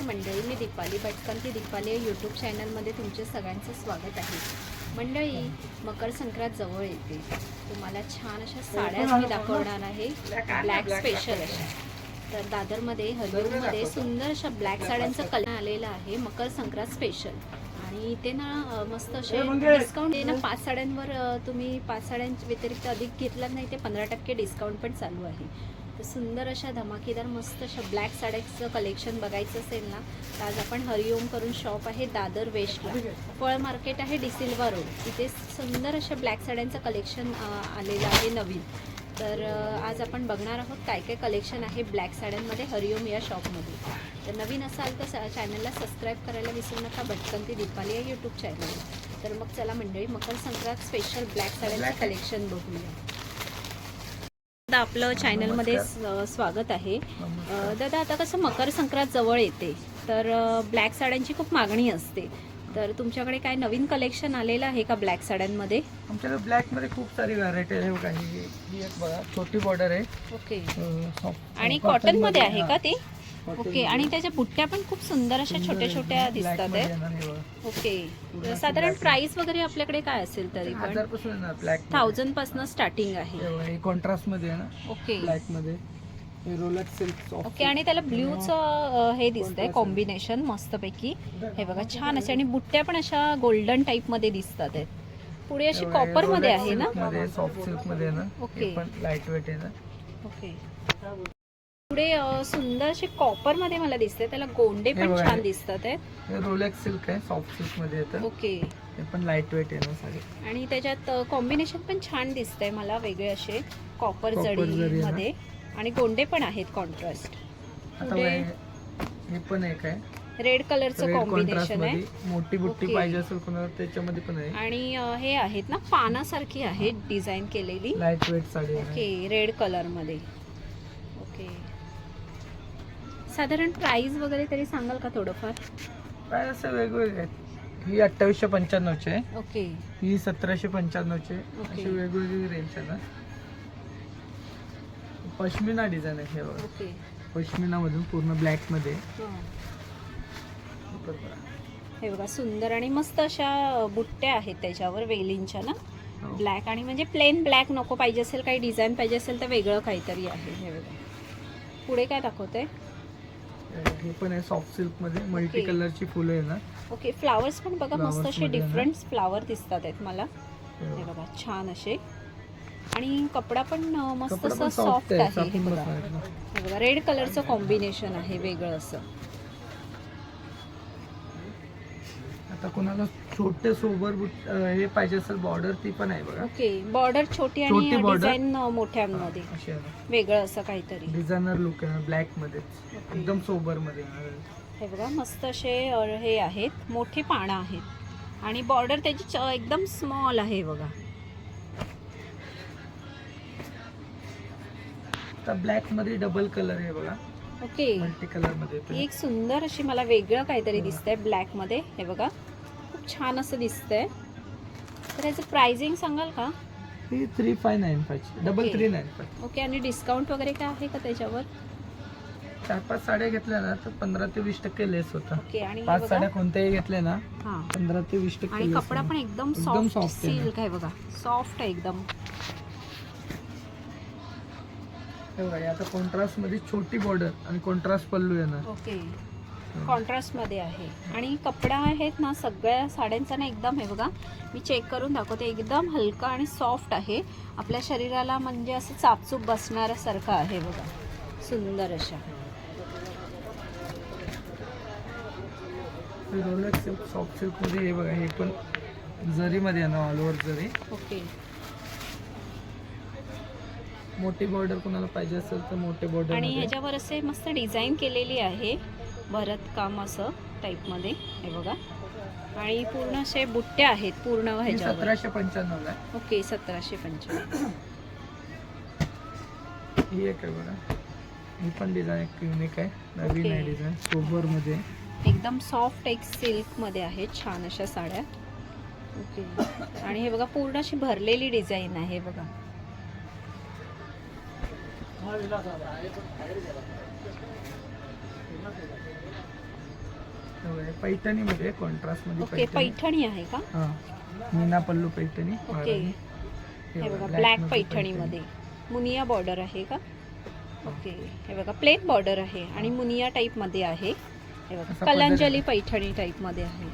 मंडळी, मी दीपाली भटकंती दीपाली या यूट्यूब चॅनलमध्ये तुमचे सगळ्यांचं स्वागत आहे. मंडळी, मकर संक्रांत जवळ येते. तुम्हाला छान अशा साड्याच मी दाखवणार आहे, ब्लॅक स्पेशल अशा. तर दादरमध्ये हरिओममध्ये सुंदर अशा ब्लॅक साड्यांचं कलेक्शन आलेलं आहे मकर संक्रांत स्पेशल. आणि इथे ना मस्त असे डिस्काउंट आहे ना, 5 साड्यांवर तुम्ही 5 साड्यांच्या व्यतिरिक्त अधिक घेतलात नाही ते 15% डिस्काउंट पण चालू आहे. तर सुंदर अशा धमाकेदार मस्त अशा ब्लॅक साड्याचं कलेक्शन बघायचं असेल ना, तर आज आपण हरिओम करून शॉप आहे दादर वेस्टला, फळ मार्केट आहे डिसिल्वा रोड, तिथे सुंदर अशा ब्लॅक साड्यांचं कलेक्शन आलेलं आहे नवीन. तर आज आपण बघणार आहोत काय काय कलेक्शन आहे ब्लॅक साड्यांमध्ये हरिओम या शॉपमध्ये. तर नवीन असाल तर चॅनलला सबस्क्राईब करायला विसरू नका, भटकंती दीपाली या यूट्यूब चॅनल. तर मग चला मंडळी, मकर संक्रांत स्पेशल ब्लॅक साड्यांचं कलेक्शन बघूया. दादा, आपलं चॅनलमध्ये स्वागत आहे. दादा, आता कसं मकर संक्रांत जवळ येते तर ब्लॅक साड्यांची खूप मागणी असते, तर तुमच्याकडे काय नवीन कलेक्शन आलेलं आहे का ब्लॅक साड्यांमध्ये? आमच्याकडे ब्लॅक मध्ये खूप सारी व्हरायटी आहे. बघा ही एक बघा छोटी बॉर्डर आहे. ओके. आणि कॉटन मध्ये आहे का ती? ओके. आणि त्याच्या बुट्ट्या पण खूप सुंदर अशा छोट्या छोट्या दिसतात आहेत. ओके. साधारण प्राइस वगैरे आपल्याकडे काय असेल तरी पण 1000 पासून स्टार्टिंग आहे. कॉन्ट्रास्ट मध्ये आहे ना. ओके. ब्लॅक मध्ये रोलेक्स सिल्क. ओके. आणि त्याला ब्ल्यूचं हे दिसतंय कॉम्बिनेशन मस्तपैकी. हे बघा छान असे, आणि बुट्ट्या पण अशा गोल्डन टाइप मध्ये दिसतात आहेत. पुढे अशी कॉपर मध्ये आहे ना, सॉफ्ट सिल्क मध्ये ना. ओके. पण लाईट वेट आहे ना. ओके. पुढे सुंदर असे कॉपर मध्ये मला दिसते, त्याला गोंडे पण छान दिसतात आहेत. रोलेक्स सिल्क आहे, सॉफ्ट सिल्क मध्ये येतं. ओके. हे पण लाईट वेट आहे ना साडी. आणि त्याच्यात कॉम्बिनेशन पण छान दिसतंय मला, वेगळे असे कॉपर जडी मध्ये, आणि गोंडे पण आहेत कॉन्ट्रास्ट. आता हे पण एक आहे, रेड कलरचं कॉम्बिनेशन आहे. मोठी बुट्टी पाहिजे असेल कोणाला त्याच्यामध्ये पण आहे. आणि हे आहेत ना, पानासारखी आहे डिझाईन केलेली, light weight sari. Okay. Red colour मध्ये. ओके. साधारण प्राइस वगैरे तरी सांगाल का थोडंफार? काय असं वेगवेगळे आहेत. ही 2895 ची आहे. ओके. ही 1795 ची आहे. अशी वेगवेगळी रेंज आहे ना. पश्मिना डिझाइन आहे. ओके. पश्मिना मधून पूर्ण ब्लॅक मध्ये. हे बघा सुंदर आणि मस्त अशा बुट्ट्या आहेत त्याच्यावर वेलींच्या ना, ब्लॅक. आणि म्हणजे प्लेन ब्लॅक नको पाहिजे असेल, काही डिझाईन पाहिजे असेल तर वेगळं काहीतरी आहे. हे बघा. पुढे काय दाखवते? हे पण आहे सॉफ्ट सिल्क मध्ये, मल्टी कलरची फुलं आहे ना. ओके. फ्लावर्स पण बघा मस्त असे डिफरंट फ्लावर दिसतात आहेत मला. हे बघा छान असे, आणि कपडा पण मस्त असा सॉफ्ट आहे. हे बघा रेड कलरचं कॉम्बिनेशन आहे वेगळं असं. आता कोणाला छोटे सोबर हे पाहिजे असेल बॉर्डर, ती पण आहे बघा. ओके. बॉर्डर छोटी आणि डिझाईन मोठ्यामध्ये वेगळं असं काहीतरी डिझायनर लुक आहे ब्लॅक मध्ये, एकदम सोबर मध्ये. हे बघा मस्त असे हे आहेत, मोठी पानं आहेत, आणि बॉर्डर त्याची एकदम स्मॉल आहे बघा. आता ब्लॅक मध्ये डबल कलर आहे बघा. ओके. मल्टी कलर मध्ये एक सुंदर अशी मला वेगळं काहीतरी दिसतंय ब्लॅक मध्ये. हे बघा खूप छान असं दिसतंय. तर याचं प्राइसिंग सांगाल का? ही 3595 1395. ओके. आणि डिस्काउंट वगैरे काय आहे का त्याच्यावर? 4-5 साड्या घेतल्या ना तर 15 ते 20% लेस होता. ओके. आणि 5 साड्या कोणत्याही घेतल्या ना 15 ते 20% आणि कपडा पण एकदम सॉफ्ट सिल्क आहे बघा, सॉफ्ट आहे एकदम. आता कॉन्ट्रास्ट मध्ये छोटी बॉर्डर आणि कॉन्ट्रास्ट पल्लू येणार. ओके. कॉन्ट्रास्ट मध्ये आहे, आणि कपडा आहेत ना सगळ्या साड्यांचा ना एकदम, हे बघा मी चेक करून दाखवते, एकदम हलका आणि सॉफ्ट आहे. आपल्या शरीराला म्हणजे असं चापचूप बसणाऱ्यासारखं आहे बघा, सुंदर अशा. रोलेक्स सिल्क सॉफ्ट सिल्क मध्ये हे बघा, हे पण जरी मध्ये आहे ना, ऑल ओव्हर जरी. ओके. मोठी बॉर्डर कोणाला पाहिजे असेल तर मोठे बॉर्डर. आणि ह्याच्यावर असे मस्त डिझाईन केलेली आहे, भरत काम असं टाईप मध्ये. हे बघा, आणि पूर्ण असे बुट्ट्या आहेत पूर्ण ह्याच्यावर. 1795 ला. ओके. 1795. ही एक आहे बघा, ही पण डिझाईन एक युनिक आहे, नवीन आहे डिझाईन, सोबर मध्ये एकदम सॉफ्ट एक सिल्क मध्ये आहे, छान अशा साड्या. ओके. आणि हे बघा पूर्ण अशी भरलेली डिझाईन आहे बघा. पैठणीमध्ये कॉन्ट्रास्ट मध्ये ओके, पैठणी आहे का? हा, मीना पल्लू पैठणी. ओके, हे बघा ब्लॅक पैठणीमध्ये मुनिया बॉर्डर आहे का? ओके, हे बघा प्लेन बॉर्डर आहे आणि मुनिया टाईपमध्ये आहे. हे बघा असा कलांजली पैठणी टाईपमध्ये आहे.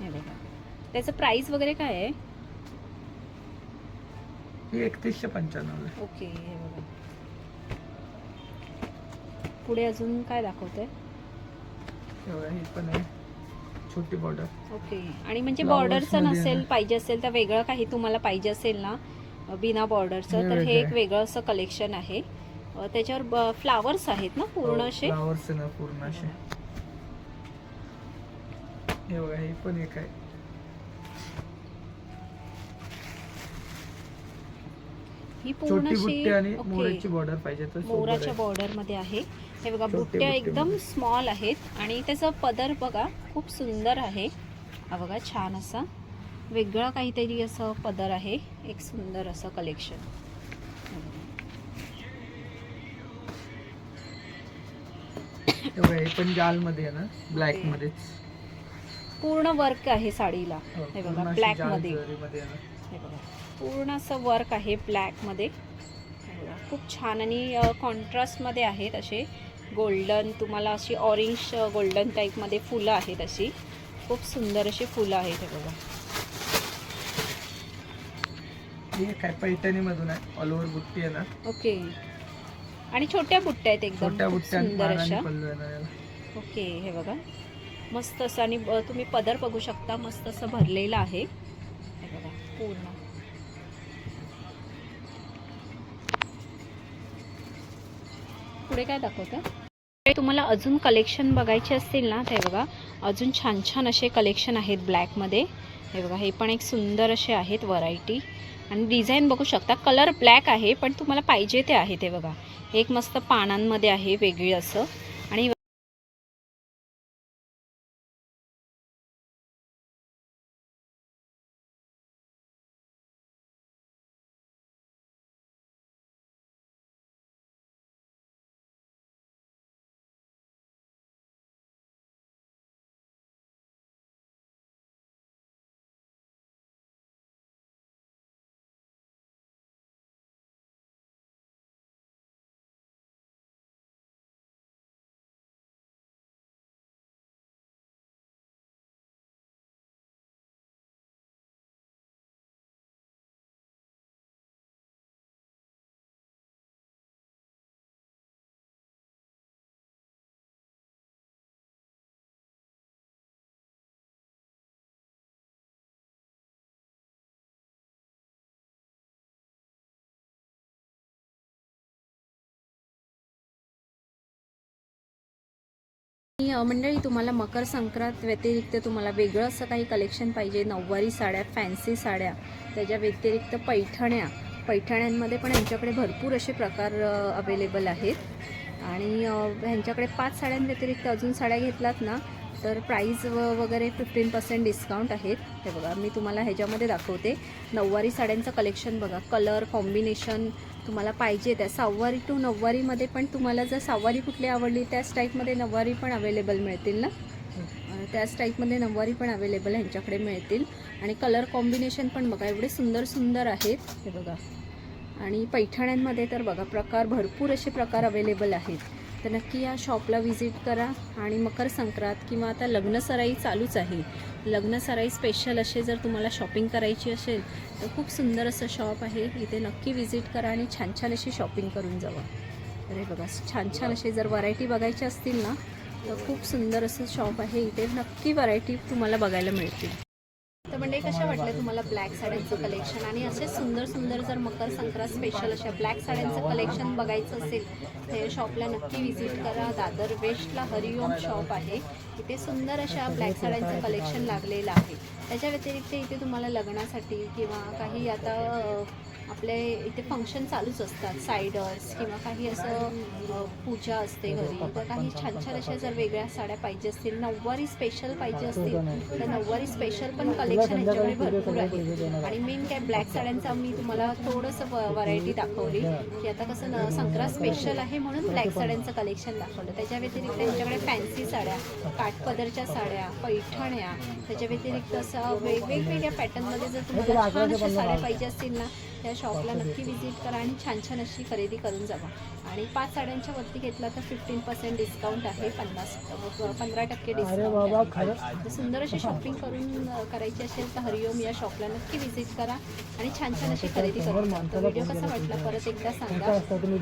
हे बघा त्याचं प्राइस वगैरे काय आहे? ही 3195. ओके, हे बघा पुढे अजून काय दाखवतंय? ही पण आहे छोटी बॉर्डर. ओके, आणि म्हणजे Flowers बॉर्डरचं मध्ये नसेल आहे. पाहिजे असेल तर वेगळं काही तुम्हाला पाहिजे असेल ना बिना बॉर्डरचं, हे तर हे वेगळं एक आहे. वेगळं असं कलेक्शन आहे. त्याच्यावर फ्लावर्स आहेत ना पूर्ण असे. फ्लावर्स ना पूर्ण असे. हे बघा हे पण एक आहे. ही पूर्ण छोटी अशी बुट्टी आणि ओके, मोराची बॉर्डर पाहिजे तर सोबत मोराच्या आहे. बॉर्डर मध्ये आहे. हे बघा छोटे बुट्ट्या बुट्टे एकदम मध्ये. स्मॉल आहेत आणि त्याचा पदर बघा खूप सुंदर आहे. हा बघा छान असा वेगळा काहीतरी असं पदर आहे. एक सुंदर असं कलेक्शन. हे बघा हे पण जाल मध्ये आहे ना, ब्लॅक ओके. मध्येच. पूर्ण वर्क आहे साडीला. हो, हे पूर्ण बघा अशी ब्लॅक जाल मध्ये. जरीमध्ये आहे ना. हे बघा पूर्ण असं वर्क आहे ब्लॅक मध्ये. हे बघा खूप छान आणि कॉन्ट्रास्ट मध्ये आहेत असे गोल्डन, तुम्हाला अशी ऑरेंज गोल्डन टाईप मध्ये फुलं आहेत अशी. खूप सुंदर अशी फुलं आहेत. हे बघा हे काय पैठणी मधून आहे, ऑल ओव्हर बुट्टी आहे ना. ओके, आणि छोट्या बुट्ट्या आहेत एकदम छोट्या खूप बुट्ट्या आणि सुंदर माळ आणि अशा. पल्लू आहे ना याला. ओके, हे बघा मस्त असं आणि तुम्ही पदर बघू शकता मस्त असं भरलेलं आहे. हे बघा पूर्ण. पुढे काय दाखवतं? तुम्हाला अजून कलेक्शन बघायचे असतील ना, ते बघा अजून छान छान असे कलेक्शन आहेत ब्लॅकमध्ये. हे बघा हे पण एक सुंदर असे आहेत व्हरायटी आणि डिझाईन बघू शकता. कलर ब्लॅक आहे पण तुम्हाला पाहिजे ते आहे. ते बघा एक मस्त पानांमध्ये आहे वेगळी असं. आणि मंडळी तुम्हाला मकर संक्रांत व्यतिरिक्त तुम्हाला वेगळं असं काही कलेक्शन पाहिजे, नऊवारी साड्या, फॅन्सी साड्या, त्याच्या व्यतिरिक्त पैठण्यांमध्ये पण यांच्याकडे भरपूर असे प्रकार अवेलेबल आहेत. आणि ह्यांच्याकडे 5 साड्यांव्यतिरिक्त अजून साड्या घेतलात ना तर प्राईज वगैरे 15% डिस्काउंट आहेत. हे बघा मी तुम्हाला ह्याच्यामध्ये दाखवते. नऊवारी साड्यांचं कलेक्शन बघा, कलर कॉम्बिनेशन तुम्हाला पाहिजे त्या सहावारी टू नऊवारीमध्ये पण तुम्हाला जर सहावारी कुठली आवडली त्याच टाईपमध्ये नऊवारी पण अवेलेबल मिळतील ना. त्याच टाईपमध्ये नऊवारी पण अवेलेबल ह्यांच्याकडे मिळतील. आणि कलर कॉम्बिनेशन पण बघा एवढे सुंदर सुंदर आहेत. हे बघा आणि पैठण्यांमध्ये तर बघा प्रकार भरपूर असे प्रकार अवेलेबल आहेत. तर नक्की या शॉपला व्हिजिट करा. आणि मकर संक्रांत किंवा आता लग्नसराई चालूच आहे, लग्नसराई स्पेशल असे जर तुम्हाला शॉपिंग करायची असेल तर खूप सुंदर असं शॉप आहे. इथे नक्की व्हिजिट करा आणि छान छान अशी शॉपिंग करून जावा. तर हे बघा छान छान असे जर व्हरायटी बघायची असतील ना तर खूप सुंदर असं शॉप आहे. इथे नक्की व्हरायटी तुम्हाला बघायला मिळतील. तर म्हणजे कशा वाटल्या तुम्हाला ब्लॅक साड्यांचं कलेक्शन? आणि असे सुंदर सुंदर जर मकर संक्रांत स्पेशल अशा ब्लॅक साड्यांचं कलेक्शन बघायचं असेल तर या शॉपला नक्की व्हिजिट करा. दादर वेस्टला हरिओम शॉप आहे. इथे सुंदर अशा ब्लॅक साड्यांचं कलेक्शन लागलेलं आहे. त्याच्या व्यतिरिक्त इथे तुम्हाला लग्नासाठी किंवा काही आता आपले इथे फंक्शन चालूच असतात, सायडर्स किंवा काही असं पूजा असते घरी, तर काही छान छान अशा जर वेगळ्या साड्या पाहिजे असतील, नऊवारी स्पेशल पाहिजे असतील तर नऊवारी स्पेशल पण कलेक्शन कलेक्शन यांच्याकडे भरपूर आहे. आणि मेन काय ब्लॅक साड्यांचा मी तुम्हाला थोडंसं व्हरायटी दाखवली की आता कसं संक्रांत स्पेशल आहे म्हणून ब्लॅक साड्यांचं कलेक्शन दाखवलं. त्याच्या व्यतिरिक्त यांच्याकडे फॅन्सी साड्या, काठपदरच्या साड्या, पैठण्या, त्याच्या व्यतिरिक्त असं वेगवेगळ्या पॅटर्नमध्ये जर तुम्हाला छान अशा साड्या पाहिजे असतील ना त्या शॉपला नक्की व्हिजिट करा आणि छान छान अशी खरेदी करून जावा. आणि 5 साड्यांच्या वरती घेतला तर 15% डिस्काउंट आहे, 15% डिस्काउंट आहे. सुंदर अशी शॉपिंग करायची असेल तर हरिओम या शॉपला नक्की व्हिजिट करा आणि छान छान अशी खरेदी करून जा. तर व्हिडिओ कसा वाटला परत एकदा सांगा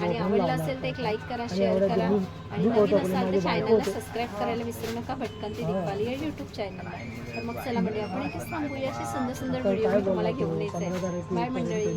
आणि आवडला असेल तर एक लाईक करा, शेअर करा आणि नवीन असाल तर चॅनलला सबस्क्राईब करायला विसरू नका भटकंती दीपाली या यूट्यूब चॅनलला. तर मग चला म्हणजे आपण इथेच थांबूया. असे सुंदर सुंदर व्हिडिओ मी तुम्हाला घेऊन येते. बाय मंडळी.